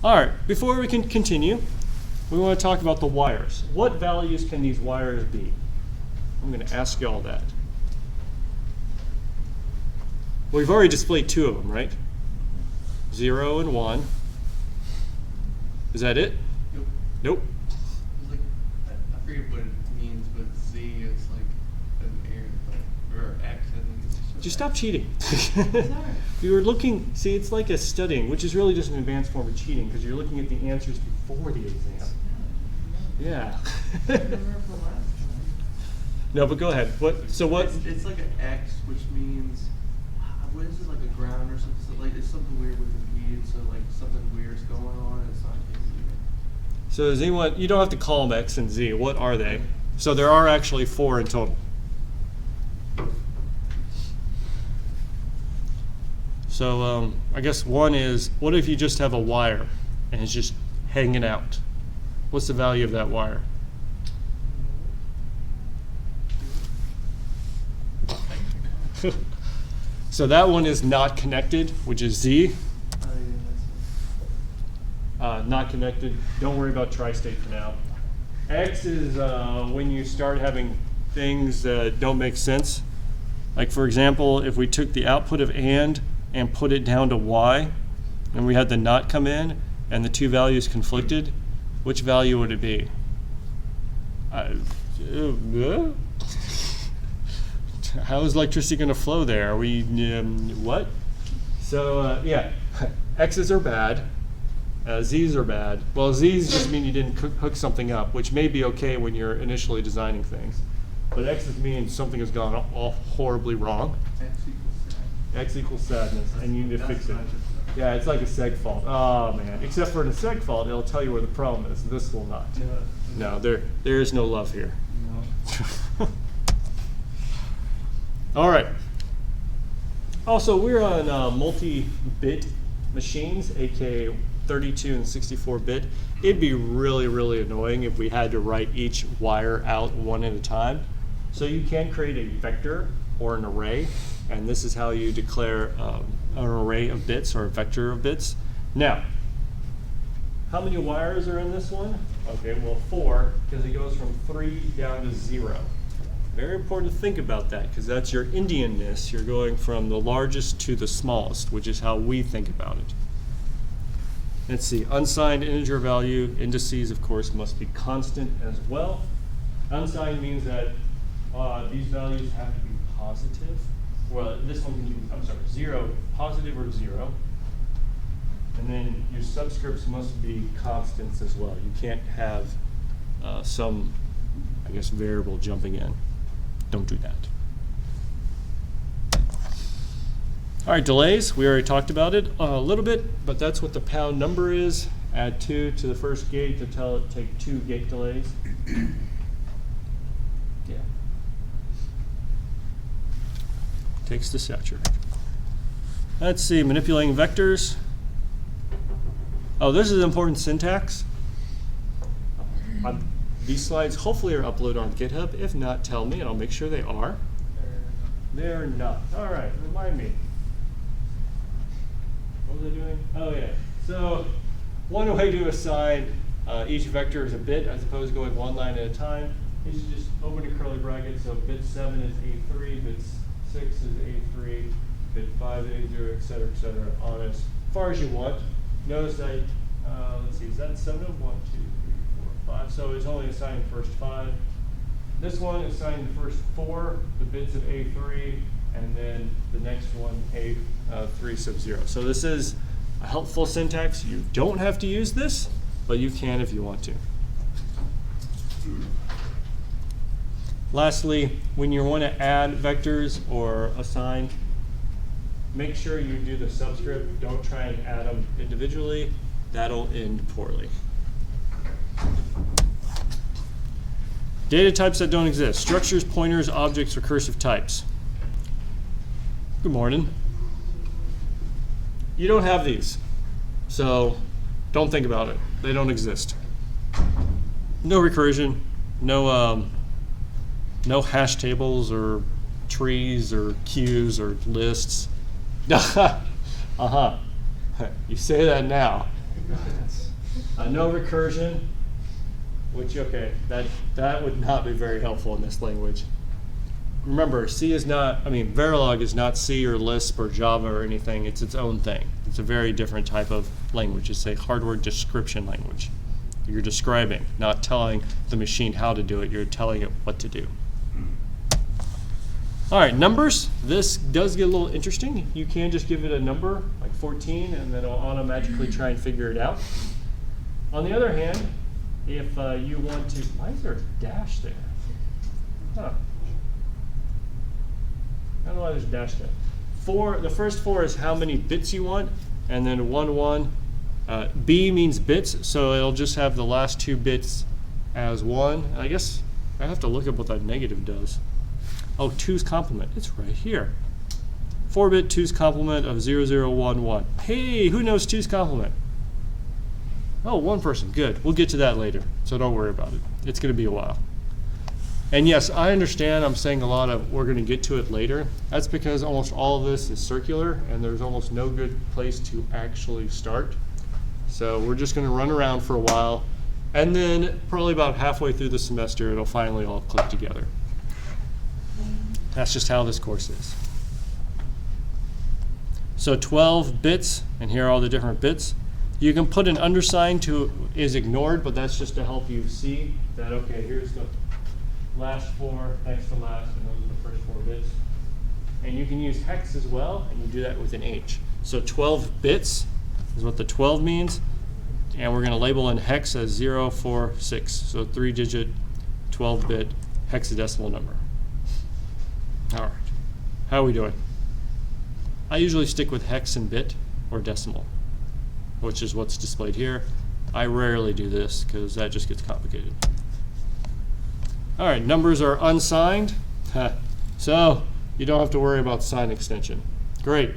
All right, before we can continue, we want to talk about the wires. What values can these wires be? I'm going to ask you all that. Well, we've already displayed two of them, right? 0 and 1. Is that it? Nope. Nope. It's like, I forget what it means, but Z is like an error, or X, I think it's just. Just stop cheating. Sorry. You were looking, see, it's like a studying, which is really just an advanced form of cheating because you're looking at the answers before the exam. Yeah. I remember from last time. No, but go ahead. What? So what? It's like an X, which means, what is it, like a ground or something? So like, it's something weird with the weed, so like something weird's going on, and it's not easy. So does anyone? You don't have to call them X and Z. What are they? So there are actually 4 in total. So I guess one is, what if you just have a wire and it's just hanging out? What's the value of that wire? So that one is not connected, which is Z. Not connected. Don't worry about tri-state for now. X is when you start having things that don't make sense. Like for example, if we took the output of and put it down to Y, and we had the not come in, and the two values conflicted, which value would it be? How is electricity going to flow there? Are we, what? So yeah, X's are bad. Z's are bad. Well, Z's just mean you didn't hook something up, which may be okay when you're initially designing things. But X's mean something has gone all horribly wrong. X equals sadness, and you need to fix it. Yeah, it's like a seg fault. Oh man, except for in a seg fault, it'll tell you where the problem is. This will not. No, there is no love here. No. All right. Also, we're on multi-bit machines, aka 32 and 64-bit. It'd be really, really annoying if we had to write each wire out one at a time. So you can create a vector or an array, and this is how you declare an array of bits or a vector of bits. Now, how many wires are in this one? Okay, well 4, because it goes from 3 down to 0. Very important to think about that, because that's your Indianness. You're going from the largest to the smallest, which is how we think about it. Let's see, unsigned integer value indices, of course, must be constant as well. Unsigned means that these values have to be positive. Well, this one can be, I'm sorry, 0, positive or 0. And then your subscripts must be constants as well. You can't have some, I guess, variable jumping in. Don't do that. All right, delays. We already talked about it a little bit, but that's what the pound number is. Add 2 to the first gate to tell it to take 2 gate delays. Yeah. Takes to saturate. Let's see, manipulating vectors. Oh, this is important syntax. These slides hopefully are uploaded on GitHub. If not, tell me and I'll make sure they are. They're not. All right, remind me. What was I doing? Oh yeah. So one way to assign each vector is a bit as opposed to going one line at a time is just open a curly bracket. So bit 7 is A3, bit 6 is A3, bit 5 is A0, etc., on as far as you want. Notice that, let's see, is that 7 of 1, 2, 3, 4, 5? So it's only assigning the first 5. This one is assigning the first 4, the bits of A3, and then the next one, A3 sub 0. So this is a helpful syntax. You don't have to use this, but you can if you want to. Lastly, when you want to add vectors or assign, make sure you do the subscript. Don't try and add them individually. That'll end poorly. Data types that don't exist. Structures, pointers, objects, recursive types. Good morning. You don't have these, so don't think about it. They don't exist. No recursion, no hash tables or trees or queues or lists. You say that now. No recursion, which, okay, that would not be very helpful in this language. Remember, Verilog is not C or Lisp or Java or anything. It's its own thing. It's a very different type of language. It's a hardware description language. You're describing, not telling the machine how to do it. You're telling it what to do. All right, numbers. This does get a little interesting. You can just give it a number, like 14, and then it'll automatically try and figure it out. On the other hand, if you want to, why is there a dash there? Huh. I don't know why there's a dash there. The first 4 is how many bits you want, and then 1, 1. B means bits, so it'll just have the last 2 bits as 1. I guess I have to look at what that negative does. Oh, 2's complement. It's right here. 4-bit 2's complement of 0011. Hey, who knows 2's complement? Oh, one person. Good. We'll get to that later, so don't worry about it. It's going to be a while. And yes, I understand I'm saying a lot of we're going to get to it later. That's because almost all of this is circular, and there's almost no good place to actually start. So we're just going to run around for a while, and then probably about halfway through the semester, it'll finally all click together. That's just how this course is. So 12 bits, and here are all the different bits. You can put an undersign to is ignored, but that's just to help you see that, okay, here's the last 4, next to last, and those are the first 4 bits. And you can use hex as well, and you do that with an H. So 12 bits is what the 12 means, and we're going to label in hex as 046, so 3-digit, 12-bit hexadecimal number. All right, how are we doing? I usually stick with hex and bit or decimal, which is what's displayed here. I rarely do this because that just gets complicated. All right, numbers are unsigned, so you don't have to worry about sign extension. Great.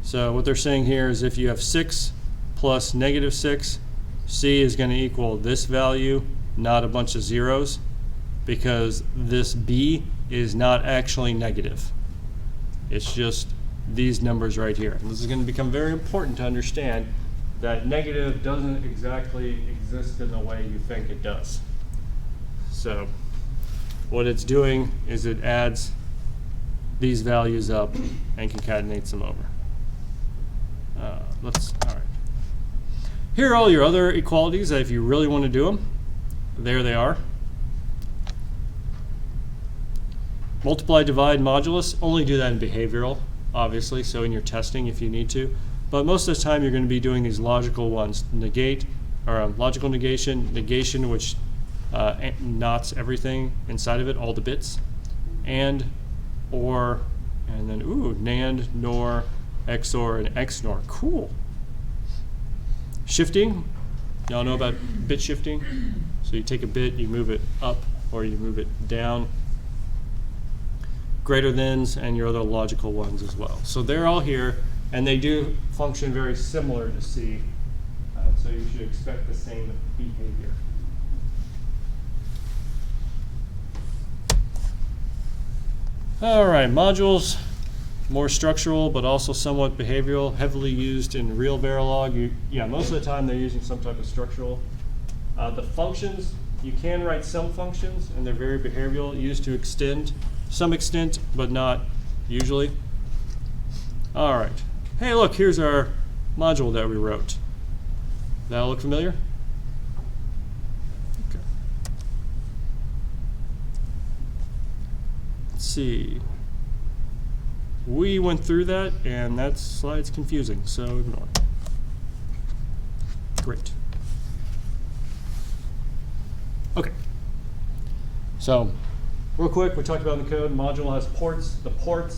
So what they're saying here is if you have 6 plus -6, C is going to equal this value, not a bunch of zeros, because this B is not actually negative. It's just these numbers right here. And this is going to become very important to understand that negative doesn't exactly exist in the way you think it does. So what it's doing is it adds these values up and concatenates them over. All right. Here are all your other equalities that if you really want to do them, there they are. Multiply, divide, modulus, only do that in behavioral, obviously, so in your testing if you need to. But most of the time you're going to be doing these logical ones. Negate, or logical negation, negation which knots everything inside of it, all the bits, and, or, and then, ooh, NAND, NOR, XOR, and XNOR. Cool. Shifting, y'all know about bit shifting? So you take a bit, you move it up, or you move it down. Greater thans, and your other logical ones as well. So they're all here, and they do function very similar to C, so you should expect the same behavior. All right, modules, more structural, but also somewhat behavioral, heavily used in real Verilog. Most of the time they're using some type of structural. The functions, you can write some functions, and they're very behavioral, used to extend some extent, but not usually. All right. Hey, look, here's our module that we wrote. That'll look familiar? Okay. Let's see. We went through that, and that slide's confusing, so ignore it. Great. Okay. So, real quick, we talked about in the code, module has ports. The port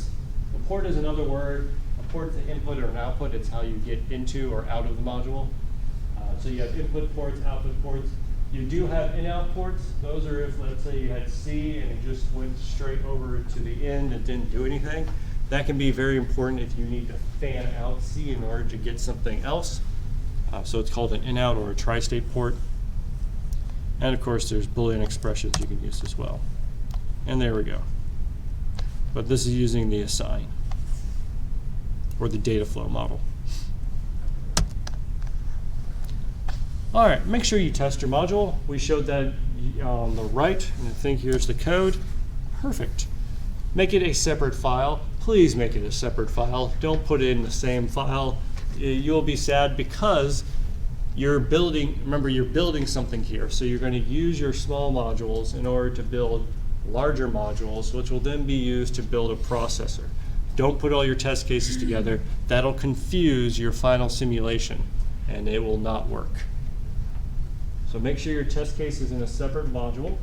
is another word. A port's an input or an output. It's how you get into or out of the module. So you have input ports, output ports. You do have in-out ports. Those are if, let's say, you had C and it just went straight over to the end and didn't do anything. That can be very important if you need to fan out C in order to get something else. So it's called an in-out or a tri-state port. And of course, there's Boolean expressions you can use as well. And there we go. But this is using the assign. or the data flow model. All right, make sure you test your module. We showed that on the right, and I think here's the code. Perfect. Make it a separate file. Please make it a separate file. Don't put it in the same file. You'll be sad because you're building, remember you're building something here, so you're going to use your small modules in order to build larger modules, which will then be used to build a processor. Don't put all your test cases together. That'll confuse your final simulation, and it will not work. So make sure your test case is in a separate module.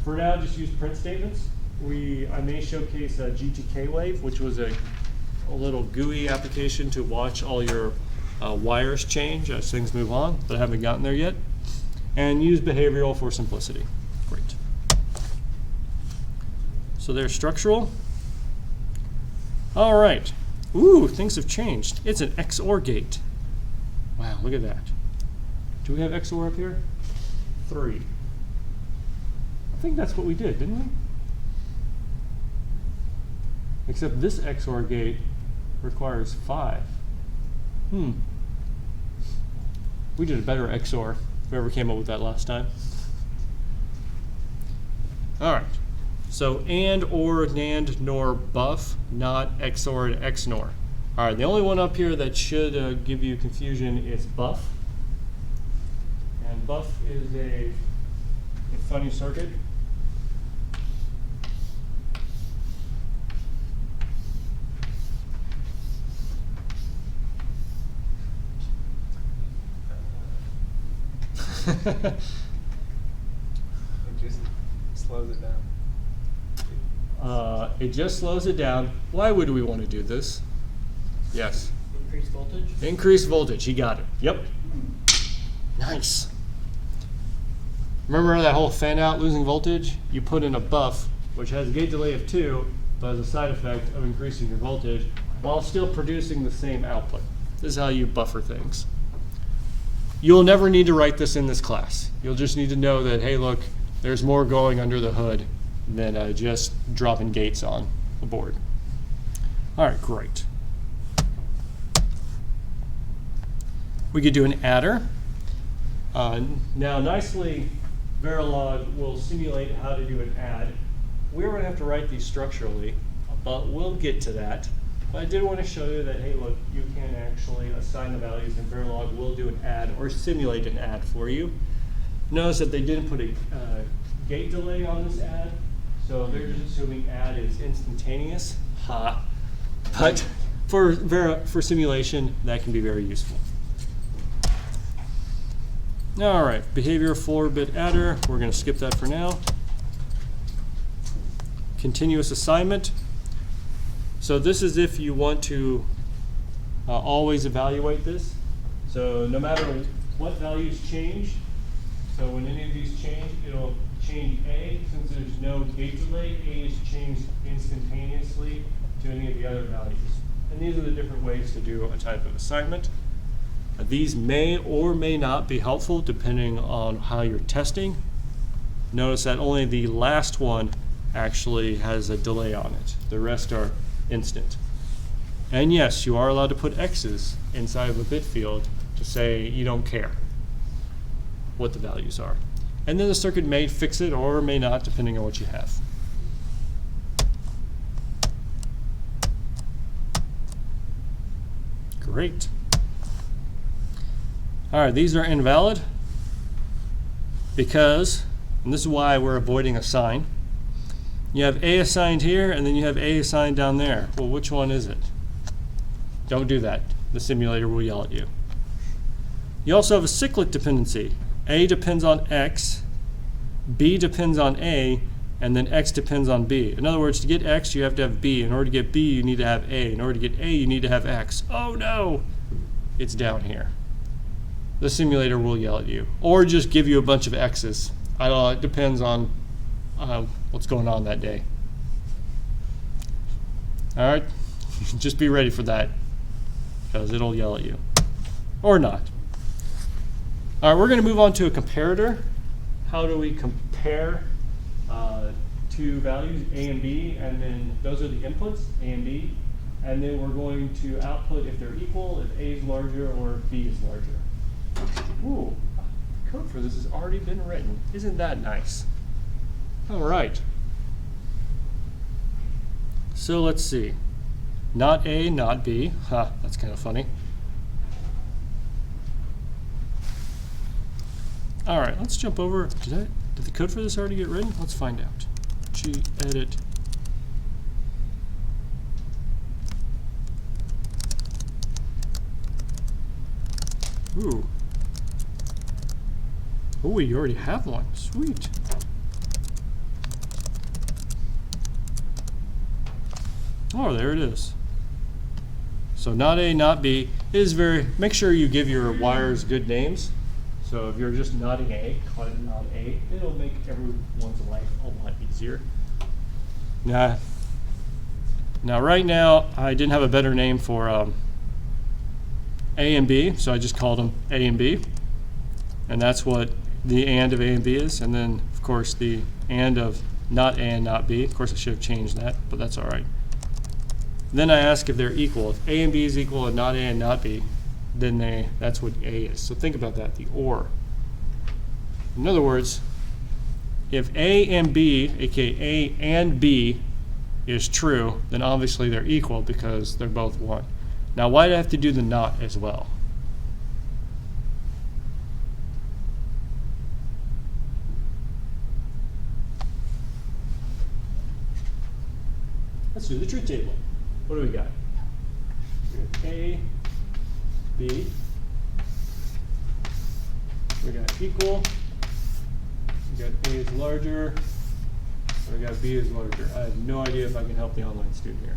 For now, just use print statements. I may showcase a GTK wave, which was a little GUI application to watch all your wires change as things move on, but I haven't gotten there yet. And use behavioral for simplicity. Great. So there's structural. All right. Ooh, things have changed. It's an XOR gate. Wow, look at that. Do we have XOR up here? 3. I think that's what we did, didn't we? Except this XOR gate requires 5. We did a better XOR, whoever came up with that last time. All right. So and, or, NAND, NOR, buff, not XOR and XNOR. All right, the only one up here that should give you confusion is buff. And buff is a funny circuit. It just slows it down. It just slows it down. Why would we want to do this? Yes. Increased voltage? Increased voltage. He got it. Yep. Nice. Remember that whole fan out losing voltage? You put in a buff, which has a gate delay of 2, but has a side effect of increasing your voltage while still producing the same output. This is how you buffer things. You'll never need to write this in this class. You'll just need to know that, hey, look, there's more going under the hood than just dropping gates on the board. All right, great. We could do an adder. Now, nicely, Verilog will simulate how to do an add. We're going to have to write these structurally, but we'll get to that. But I did want to show you that, hey, look, you can actually assign the values, and Verilog will do an add or simulate an add for you. Notice that they didn't put a gate delay on this add, so they're just assuming add is instantaneous. Ha! But for simulation, that can be very useful. All right, behavior 4-bit adder. We're going to skip that for now. Continuous assignment. So this is if you want to always evaluate this. So no matter what values change, so when any of these change, it'll change A. Since there's no gate delay, A is changed instantaneously to any of the other values. And these are the different ways to do a type of assignment. These may or may not be helpful depending on how you're testing. Notice that only the last one actually has a delay on it. The rest are instant. And yes, you are allowed to put X's inside of a bit field to say you don't care what the values are. And then the circuit may fix it or may not, depending on what you have. Great. All right, these are invalid because, and this is why we're avoiding a sign. You have A assigned here, and then you have A assigned down there. Well, which one is it? Don't do that. The simulator will yell at you. You also have a cyclic dependency. A depends on X, B depends on A, and then X depends on B. In other words, to get X, you have to have B. In order to get B, you need to have A. In order to get A, you need to have X. Oh no! It's down here. The simulator will yell at you, or just give you a bunch of X's. I don't know, it depends on what's going on that day. All right, just be ready for that, because it'll yell at you, or not. All right, we're going to move on to a comparator. How do we compare two values, A and B, and then those are the inputs, A and B. And then we're going to output if they're equal, if A is larger, or if B is larger. Ooh, the code for this has already been written. Isn't that nice? All right. So let's see. Not A, not B. Ha, that's kind of funny. All right, let's jump over. Did the code for this already get written? Let's find out. Gedit. Ooh. Oh, we already have one. Sweet. Oh, there it is. So not A, not B. It is very, make sure you give your wires good names. So if you're just nodding A, call it not A. It'll make everyone's life a lot easier. Now right now, I didn't have a better name for A and B, so I just called them A and B. And that's what the AND of A and B is. And then, of course, the AND of not A and not B. Of course, I should have changed that, but that's all right. Then I ask if they're equal. If A and B is equal and not A and not B, then that's what A is. So think about that, the OR. In other words, if A and B, aka A and B, is true, then obviously they're equal because they're both 1. Now, why do I have to do the not as well? Let's do the truth table. What do we got? We got A, B. We got equal. We got A is larger. We got B is larger. I have no idea if I can help the online student here.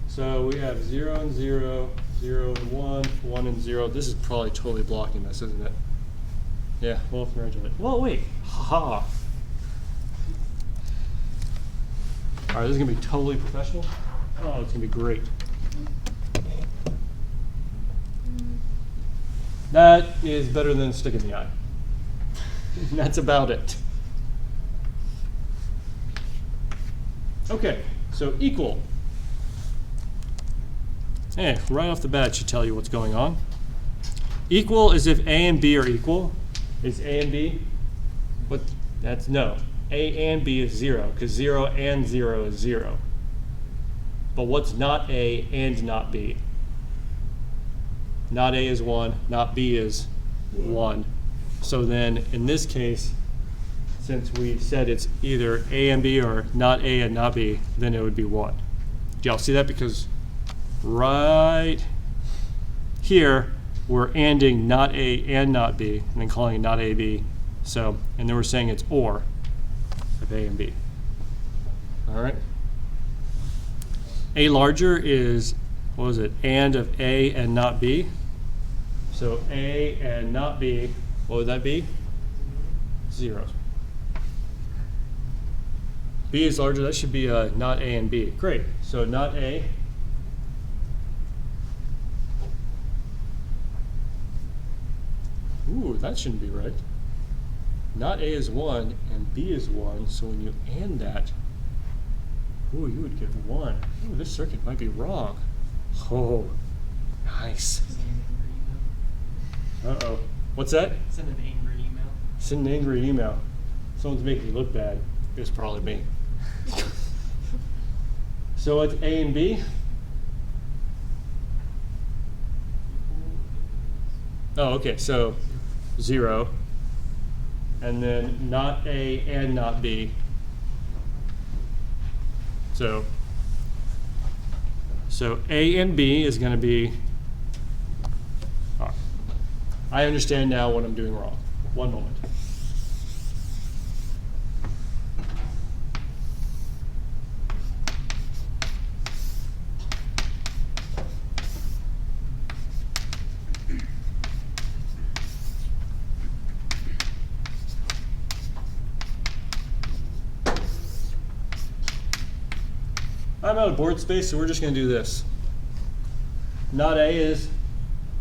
So we have 0 and 0, 0 and 1, 1 and 0. This is probably totally blocking this, isn't it? Yeah, well, congratulations. Well, wait. Ha-ha. All right, this is going to be totally professional. Oh, it's going to be great. That is better than a stick in the eye. That's about it. Okay, so equal. Hey, right off the bat, it should tell you what's going on. Equal is if A and B are equal. Is A and B? What? That's no. A and B is 0, because 0 and 0 is 0. But what's not A and not B? Not A is 1, not B is 1. So then, in this case, since we said it's either A and B or not A and not B, then it would be 1. Do y'all see that? Because right here, we're ANDing not A and not B, and then calling it not A, B. So, and then we're saying it's OR of A and B. All right. A larger is, what was it? AND of A and not B. So A and not B, what would that be? 0. B is larger, that should be not A and B. Great, so not A. Ooh, that shouldn't be right. Not A is 1 and B is 1, so when you AND that, ooh, you would get 1. Ooh, this circuit might be wrong. Oh, nice. Uh-oh. What's that? Send an angry email. Send an angry email. Someone's making you look bad. It's probably me. So it's A and B. Oh, okay, so 0. And then not A and not B. So A and B is going to be, I understand now what I'm doing wrong. One moment. I'm out of board space, so we're just going to do this. Not A is,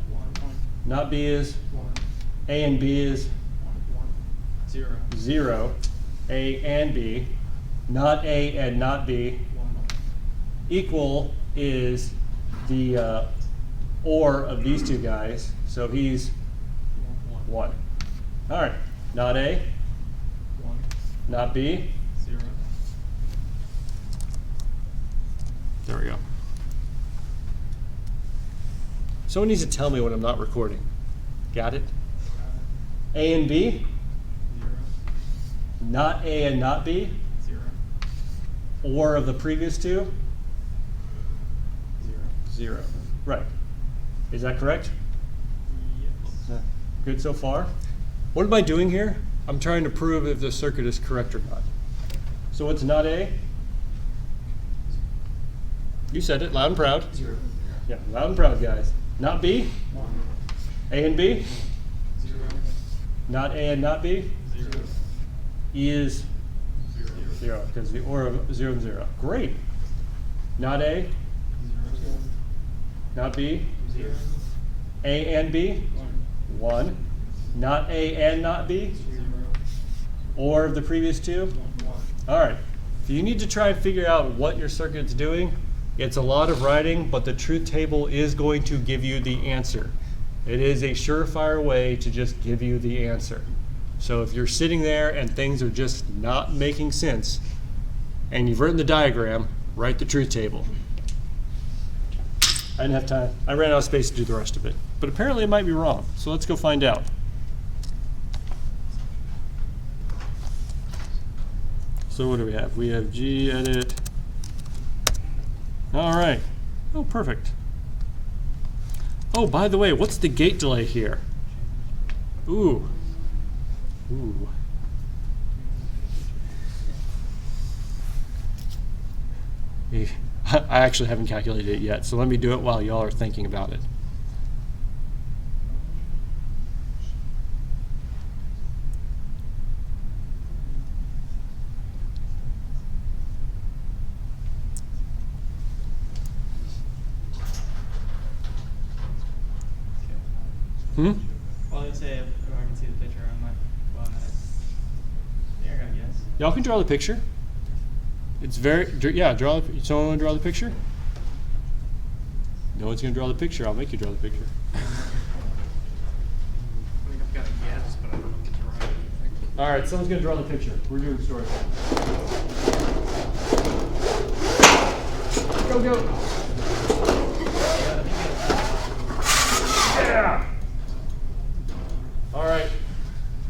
1, 1, not B is, 1, A and B is 1, 0, 0. A and B, not A and not B. 1, 1. Equal is the OR of these two guys. So he's 1. All right, not A, 1, not B. 0, There we go. Someone needs to tell me when I'm not recording. Got it? A and B, 0, not A and not B, 0, OR of the previous two, 0. 0. Right. Is that correct? Yes. Good so far? What am I doing here? I'm trying to prove if the circuit is correct or not. So what's not A? You said it, loud and proud. 0, Yeah, loud and proud, guys. Not B? 1, A and B? 0, Not A and not B? 0, E is 0, 0, because the OR of 0 and 0. Great. Not A? 0, Not B? 0, A and B? 1, 1. Not A and not B? 0, OR of the previous two? 1. All right. If you need to try and figure out what your circuit's doing, it's a lot of writing, but the truth table is going to give you the answer. It is a surefire way to just give you the answer. So if you're sitting there and things are just not making sense, and you've written the diagram, write the truth table. I didn't have time. I ran out of space to do the rest of it. But apparently it might be wrong. So let's go find out. So what do we have? We have gedit. All right. Oh, perfect. Oh, by the way, what's the gate delay here? Ooh. Ooh. I actually haven't calculated it yet, so let me do it while y'all are thinking about it. Hmm? Well, let's say I can see the picture on my, but yeah, I gotta guess. Y'all can draw the picture. It's very, yeah, draw. Someone want to draw the picture? No one's going to draw the picture. I'll make you draw the picture. I think I've got a guess, but I don't know if it's right. All right, someone's going to draw the picture. We're doing story time. Go, go. Yeah. All right.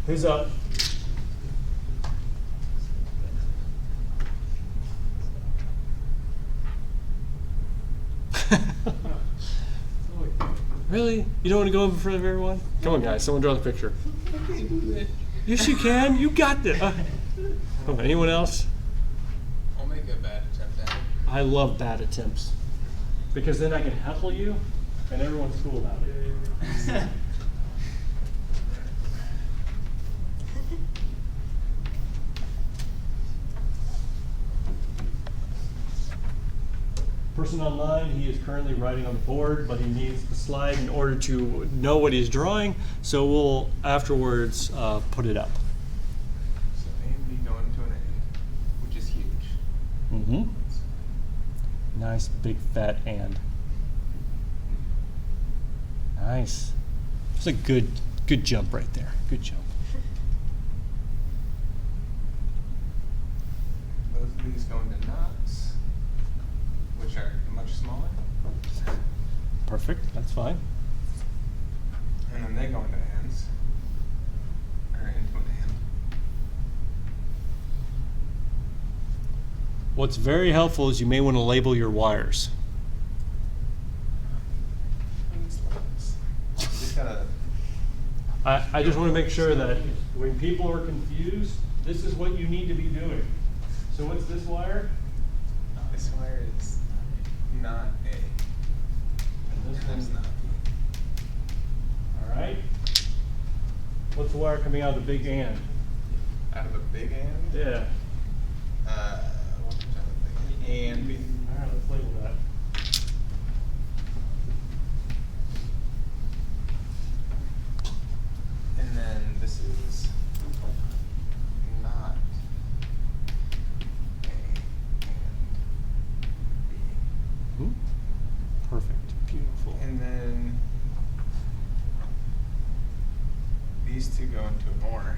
Who's up? Really? You don't want to go in front of everyone? Come on, guys. Someone draw the picture. I can't do it. Yes, you can. You got this. Come on, anyone else? I'll make a bad attempt at it. I love bad attempts because then I can heckle you and everyone's cool about it. Person online, he is currently writing on the board, but he needs the slide in order to know what he's drawing, so we'll afterwards put it up. So A and B going to an A, which is huge. Mm-hmm. Nice big fat and. Nice. It's a good jump right there. Good jump. Both of these going to knots, which are much smaller. Perfect. That's fine. And then they go into ands, or into an and. What's very helpful is you may want to label your wires. Just gotta. I just want to make sure that when people are confused, this is what you need to be doing. So what's this wire? This wire is not A. And this That's one's not B. all right. What's the wire coming out of the big and? Out of a big and. Yeah. What comes out of a big A and B. All right, let's label that. And then this is not A and B. Hmm? Perfect. these two go into an OR.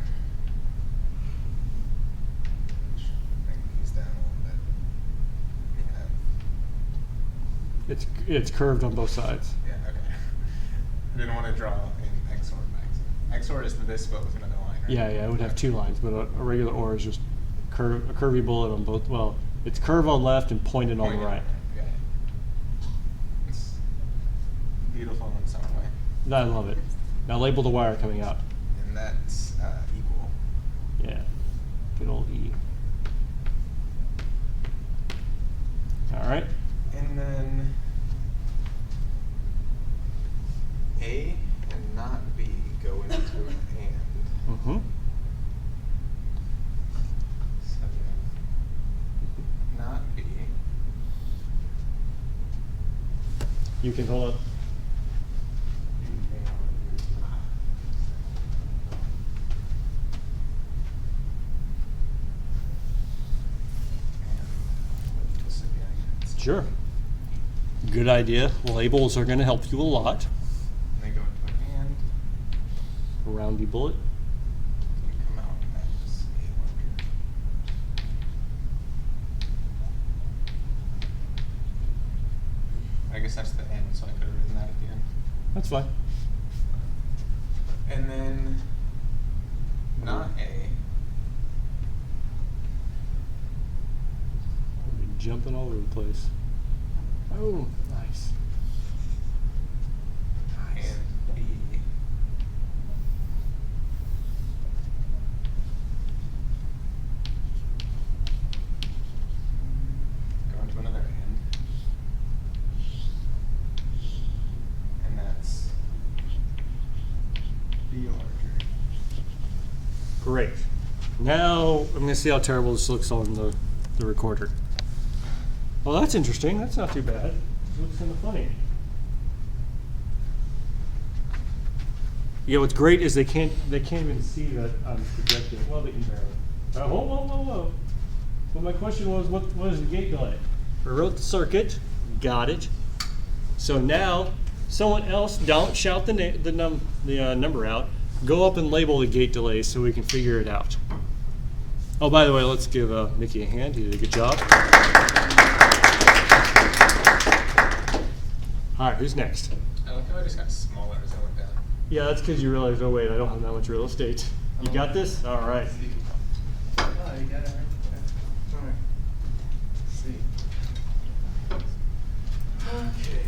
Bring these down a little bit. It's curved on both sides. Yeah, okay. I didn't want to draw in XOR by accident. XOR is this, but with another line, right? Yeah, it would have two lines, but a regular OR is just a curvy bullet on both. Well, it's curved on left and pointed on the right. Yeah. It's beautiful in some way. I love it. Now label the wire coming out. And that's equal. Yeah, good old E. All right. And then A and not B go into an AND. Mm-hmm. So then not B. You can hold up. Sure. Good idea. Labels are going to help you a lot. And they go into an AND. A roundy bullet. And come out as A larger. I guess that's the end, so I could have written that at the end. That's fine. And then not A. We'll be jumping all over the place. Oh, nice. And B. Go into another AND. And that's B larger. Great. Now I'm going to see how terrible this looks on the recorder. Well, that's interesting. That's not too bad. It looks kind of funny. Yeah, what's great is they can't even see that I'm projecting. Well, they can barely. Whoa. But my question was, what is the gate delay? We wrote the circuit, got it. So now, someone else, don't shout the number out. Go up and label the gate delay so we can figure it out. Oh, by the way, let's give Mickey a hand. He did a good job. All right, who's next? I like how I just got smaller as I went down. Yeah, that's because you realized, oh wait, I don't have that much real estate. You got this? All right. Oh, you got it right there. Alright. See. Okay.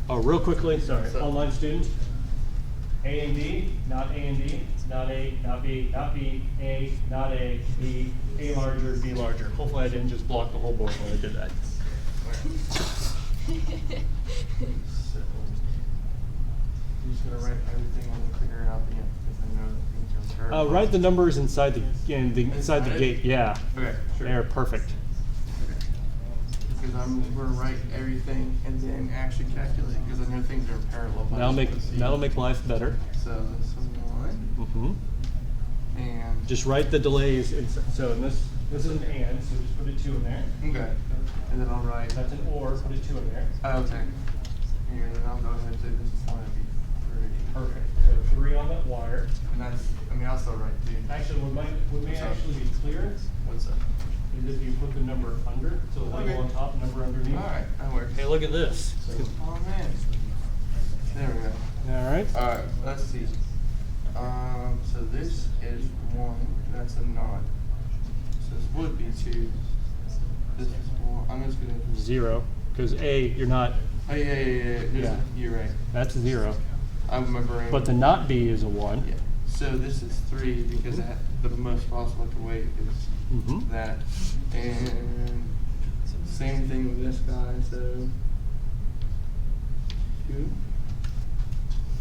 Oh, real quickly, sorry, So- online student. A and D, not A and D, not A, not B, not B, A, not A, B, A larger, B larger. Hopefully I didn't just block the whole board when I did that. So, I'm just gonna write everything and figure out the end because I know that things are very Write the numbers inside inside the Inside? gate. Yeah, Okay, sure. they're perfect. Okay. Because I'm gonna write everything and then actually calculate because I know things are parallel. but I just wanna see. That'll make life better. So this is one and Just write the delays. So this is an and, so just put a 2 in there. okay, and then I'll write. That's an or, put a 2 in there. Okay. Here, then I'll go ahead and say this is going to be 3. Perfect. So 3 on that wire. And that's, I mean, I'll still write 2. Actually, what may What's up? actually be clearer What's up? is if you put the number under, so the label Okay. on top, number underneath. Alright, that works. Hey, look at this. Oh man. There we go. All right. Alright, let's see. So this is 1, that's a not. So this would be 2. This is 4. I'm just gonna 0, because A, you're not. Oh yeah. This Yeah. Is, you're right. That's 0. I'm remembering. But the not B is a 1. Yeah. So this is 3 because that, the most possible to wait is Mhm. that. And same thing with this guy, so 2,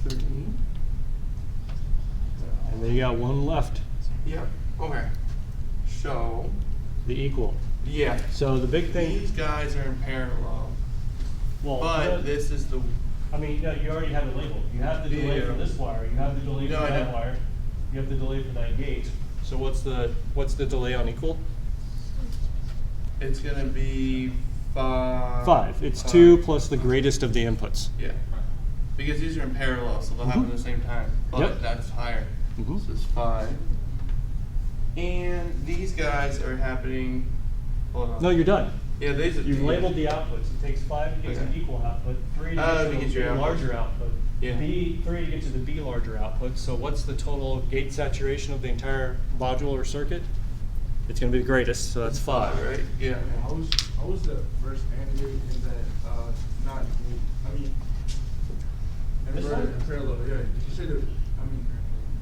3. And then you got 1 left, Yep. Okay. So the equal. yeah. So the big thing. These guys are in parallel. Well, But this is the I mean, no, you already have it labeled. You have the delay Yeah. for this wire. You have the delay No, for I that know. wire. You have the delay for that gate. So what's the delay on equal? it's gonna be 5. 5. It's 2 plus the greatest of the inputs. Yeah. Because these are in parallel, so they'll happen at the same time. But Yep. that's higher. Mhm. So it's 5. And these guys are happening. Hold on. No, you're done. Yeah, these are. You've labeled the outputs. It takes 5 to get to Okay. an equal output, 3 to Oh, get to your a output. larger output, Yeah. 3 to get to the B larger output. So what's the total gate saturation of the entire module or circuit? It's going to be the greatest, so that's 5. Right? Yeah. Yeah, how was the first AND gate in that not gate? I mean, This inverted one? and parallel. Yeah. Did you say that? I mean,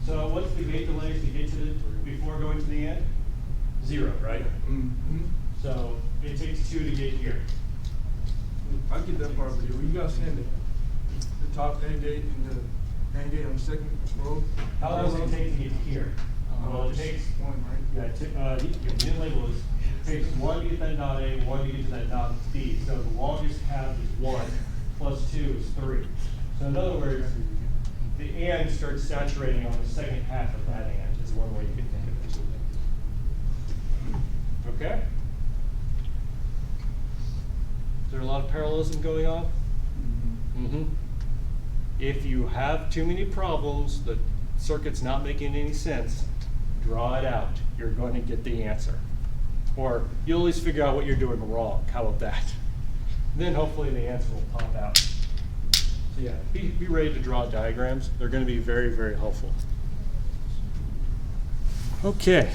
So what's the gate delay to get to the, before going to the end? 0, right? Mm-hmm. So it takes 2 to get here. I get that part, but you guys saying the top AND gate and the AND gate on the second row? How long does it take to get to here? Well, it Just takes, one, right? yeah, you didn't label this. It takes 1 to get that node A, 1 to get to that node B. So the longest path is 1, plus 2 is 3. So in other words, the and starts saturating on the second half of that and is one way you can think of it. Okay? Is there a lot of parallelism going on? Mm-hmm. If you have too many problems, the circuit's not making any sense, draw it out. You're going to get the answer. Or you'll at least figure out what you're doing wrong. How about that? Then hopefully the answer will pop out. So yeah, be ready to draw diagrams. They're going to be very, very helpful. Okay.